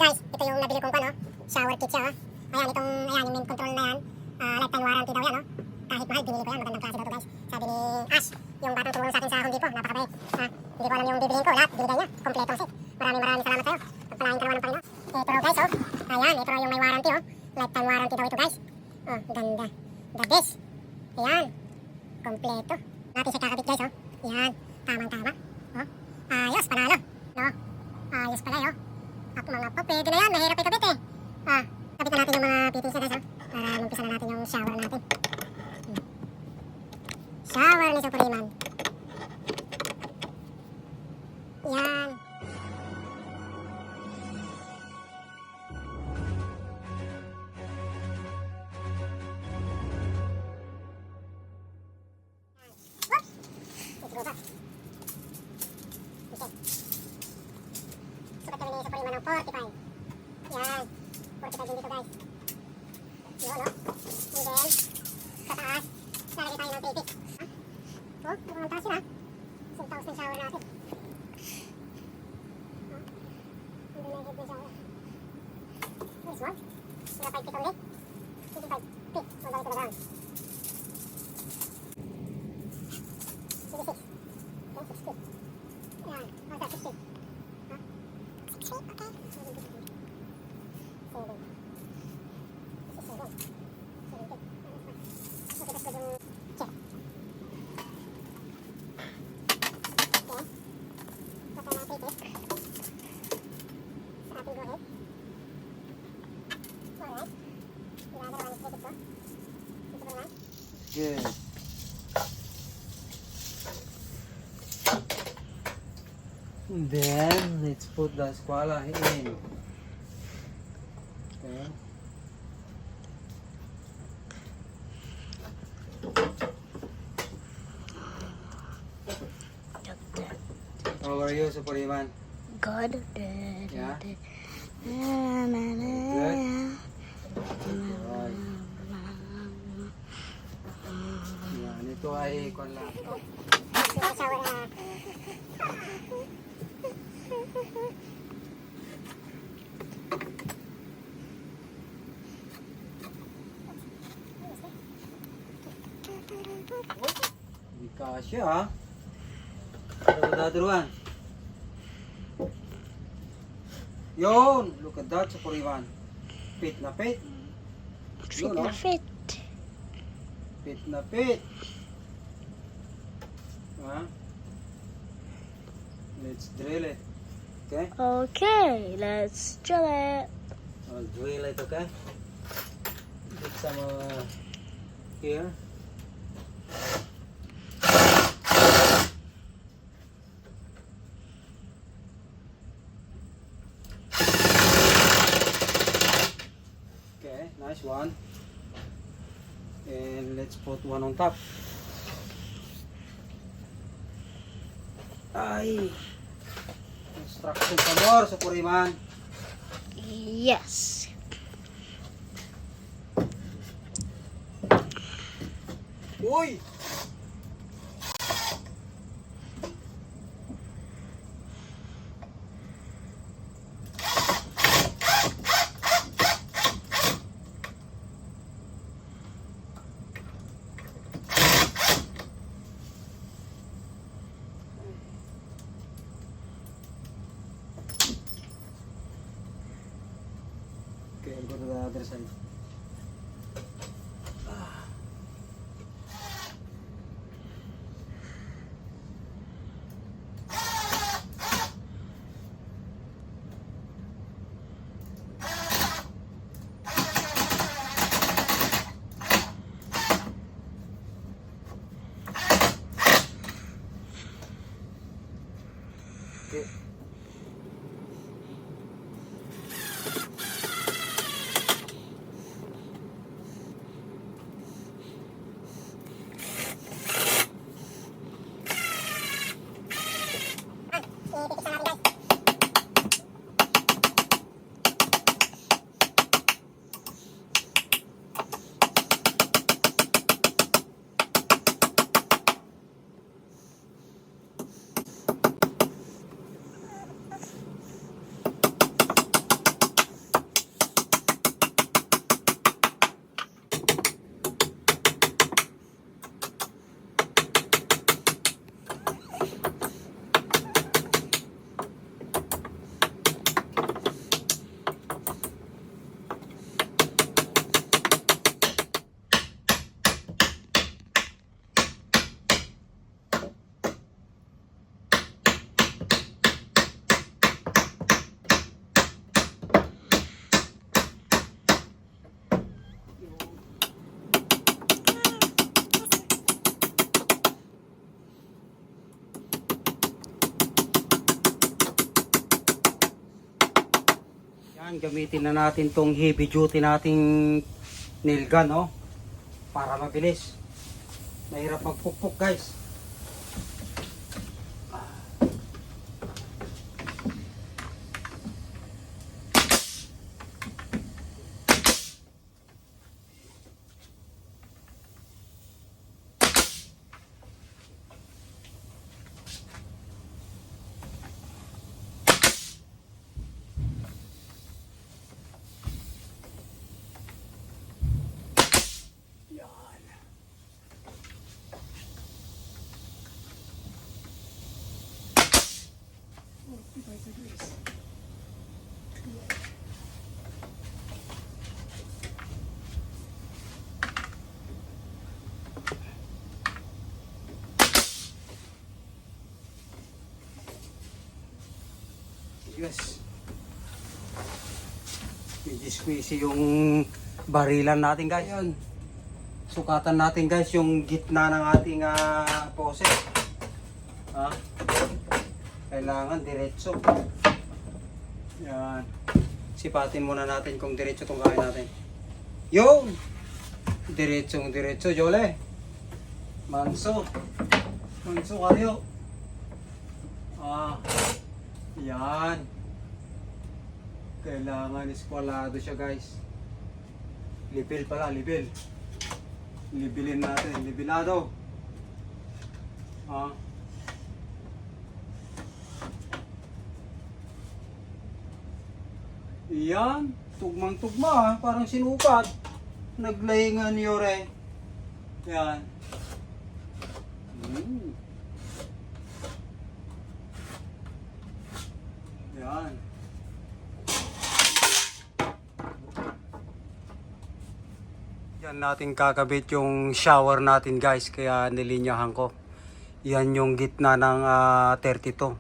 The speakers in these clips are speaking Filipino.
Guys, ito yung nabili kong shower kit siya. Ayan, ayan, yung main control na yan. Lifetime warranty daw yan, no? Kahit mahal, binili ko yan. Magandang klase daw to, guys. Sabi ni Ash, yung batang tumulong sa akin sa Home Depot. Napakabait. Hindi ko alam yung bibiliin ko. Lahat, binigay niya. Kompleto ang set. Maraming salamat sa'yo. Pagpalain ka naman ng Panginoon. Ito raw, guys, oh. Ayan, ito raw yung may warranty, oh. Lifetime warranty daw ito, guys. Oh, ganda. The best. Ayan. Kompleto. Natin siya kakabit, guys, oh. Ayan. Tamang-tama. Oh. Ayos, panalo. No? Ayos pala, oh. At mga pa, pwede na yan. Mahirap ikabit, eh. Kabit na natin yung mga fittings na, guys, oh. Para umpisa na natin yung shower natin. Shower ni Supuriman. Yan. Let's go back. Okay. Sukat kami ni Supuriman ng 45. Yan. 45 din dito, guys. Yun, no? And then, sa taas, lalagay tayo ng titik. Oh, mukhang taas yun, Isang taos ng shower natin. Hindi na hit ng shower. Very small. Mga 5 feet only. 55 feet. All the way to the ground. 56. Okay, 60. Yan. How's that? 60. 60 feet, okay. 7 feet. 7. This is 7. 7 feet. Okay, let's go yung check. Good. And then let's put the squala in. Okay. How are you, Supuriman? Good. Yeah. Good. Yan, ito ay kung lang. Hindi kasya, ha? Another one. Yun! Look at that, Supuriman. Fit na fit. Fit na fit. Fit na fit. Let's drill it. Okay? Okay, let's drill it. I'll drill it, okay? Put some here. Okay, nice one. And let's put one on top. Ay! Instruction some more, Supuriman. Yes. Uy! Okay, I'll go to the other side. Okay. Yan, gamitin na natin tong heavy duty nating nail gun, no? Para mabilis. Mahirap magpukpok, guys. Yes. Squeezy yung barilan natin, guys. Yun. Sukatan natin, guys, yung gitna ng ating pose. Ha? Kailangan diretso. Yan. Sipatin muna natin kung diretso itong kaya natin. Yung! Diretso, Jole. Manso. Manso kayo. Yan. Kailangan eskwalado siya, guys. Libil pala, libil. Libilin natin, libilado. Yan, tugmang-tugma, parang sinukat. Naglahingan yore. Yan. Yan. Yan natin kakabit yung shower natin, guys, kaya nilinyahan ko. Yan yung gitna ng 32.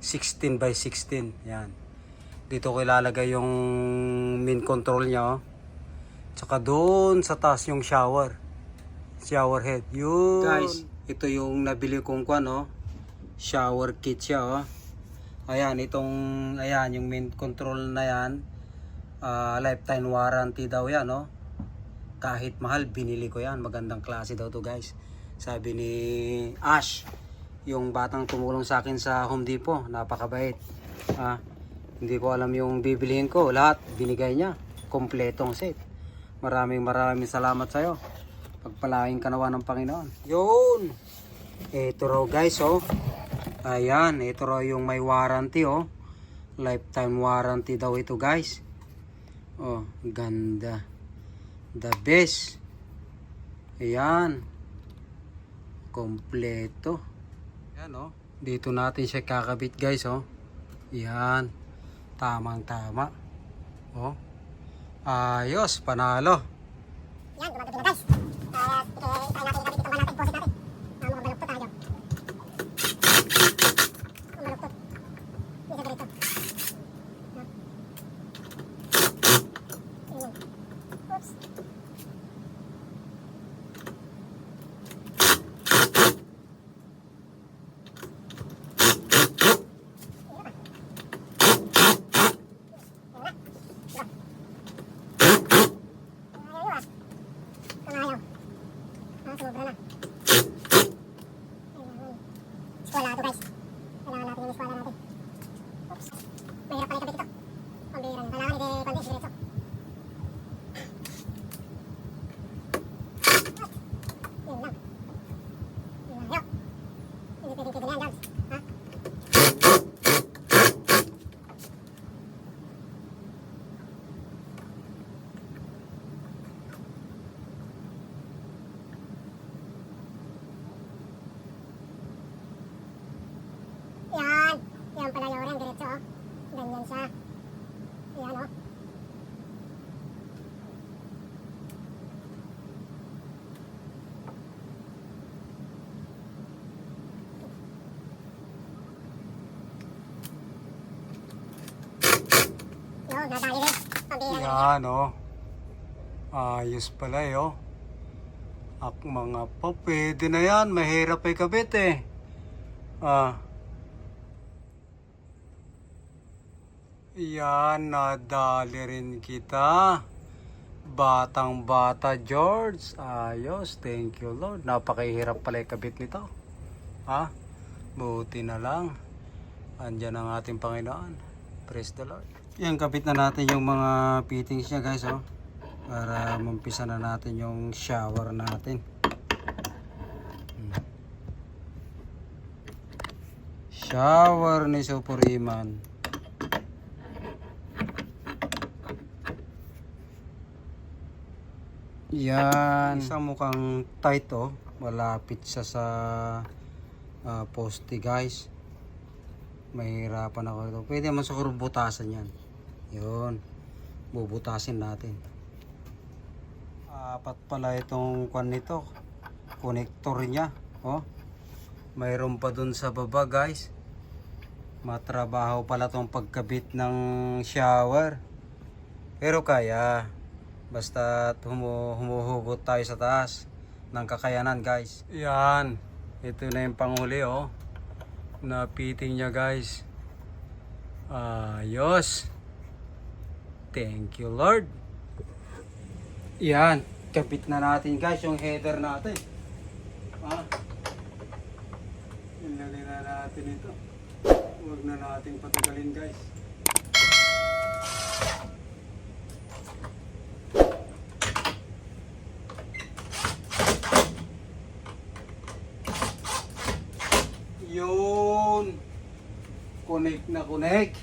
16 by 16. Yan. Dito ko ilalagay yung main control niya, oh. Tsaka doon sa taas yung shower. Shower head. Yun. Guys, ito yung nabili kong kwan, oh. Shower kit siya, oh. Ayan, ayan, yung main control na yan. Lifetime warranty daw yan, no? Kahit mahal, binili ko yan. Magandang klase daw to, guys. Sabi ni Ash, yung batang tumulong sa akin sa Home Depot. Napakabait. Hindi ko alam yung bibilihin ko. Lahat, binigay niya. Kompletong set. Maraming salamat sa'yo. Pagpalain ka nawa ng Panginoon. Yun! Ito raw, guys, oh. Ayan, ito raw yung may warranty, oh. Lifetime warranty daw ito, guys. Oh, ganda. The best. Ayan. Kompleto. Ayan, oh. Dito natin siya kakabit, guys, oh. Ayan. Tamang-tama. Oh. Ayos, panalo. Yan, gumagabi na, guys. Try natin ikabit itong natin posit natin. Mukhang baluktot tayo. Baluktot. Isa ganito. Oops. Sobra na. Eskwala ito, guys. Kailangan natin yung eskwala natin. Oops. Mahirap pala ikabit ito. Pambira na. Kailangan i-pandis diretso. Yun lang. Yun lang. Hindi pwedeng pwede na yan, guys. Ha? Yan. Yan pala yung ring diretso, oh. Ganyan siya. Yan, oh. Yo, dadali rin. Pambira na. Yan, oh. Ayos pala, eh, oh. Mga pa, pwede na yan. Mahirap ay kabit, eh. Yan, nadali rin kita. Batang bata George. Ayos, thank you Lord. Napakahirap pala ikabit nito. Ha? Buti na lang. Andyan ang ating Panginoon. Praise the Lord. Yan, kabit na natin yung mga fittings niya guys. Oh. Para mampisa na natin yung shower natin. Shower ni Superiman. Yan. Isang mukhang tight oh. Malapit siya sa poste guys. Mahirapan ako ito. Pwede naman siguro butasan yan. Yun. Bubutasin natin. Apat pala itong kwan nito. Connector niya. Oh. Mayroon pa dun sa baba guys. Matrabaho pala tong pagkabit ng shower. Pero kaya. Basta humuhugot tayo sa taas ng kakayanan guys. Yan. Ito na yung panghuli oh. Na fitting niya guys. Ayos. Thank you Lord. Yan. Kapit na natin guys yung header natin. Ilagay na natin ito. Huwag na natin patagalin guys. Yun. Connect na connect.